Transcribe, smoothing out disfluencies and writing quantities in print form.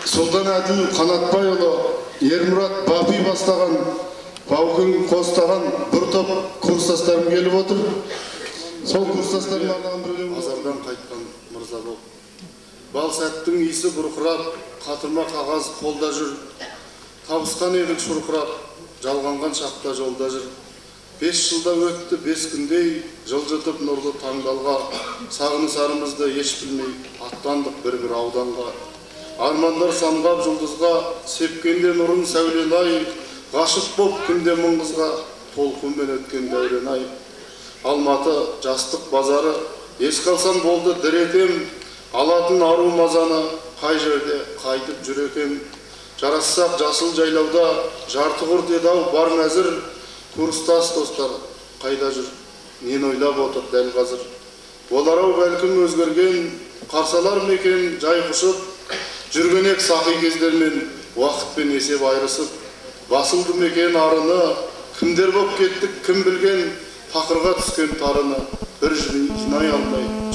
Сұлтанәділ Қанатбайұлы, Ермұрат Бапи бастаған, Баукен қостаған бір топ курстастарым келіп отыр. Сол курстастарым арнаған бір өлең базардан қайтқан мырза болып. Бал сәттің иісі бұрқырап, қатырма қағаз қолда жүр. Табысқан едік шұрқырап, жалғанған шақта жолда жүр. 5 жылда өтті 5 күндей, жылжытып нұрлы таңдалға, сағынысарымызды еш білмей, аттандық бір-бір ауданға. Армандар самғап жұлдызға, сепкенде нұрын сәулен ай, ғашық боп күнде мұңғызға, толқынмен өткен дәурен ай. Алматы жастық базары, еске алсам болды діретем, алатын ару мазаны, қай жерде қайтып жүрекем. Жарассақ жасыл жайлауда, жарты құрт еді-ау бар мәзір, курстас достар қайда жүр, нені ойлап отыр дәл қазір. Олар-ау бәлкім өзгерген, қарсалар мекен жай құшып, жүргенек сақи кездермен уақытпен есеп айырысып, басылды мекен арыны, кімдер боп кеттік кім білген, тақырға түскен тарыны, бір жинай алмай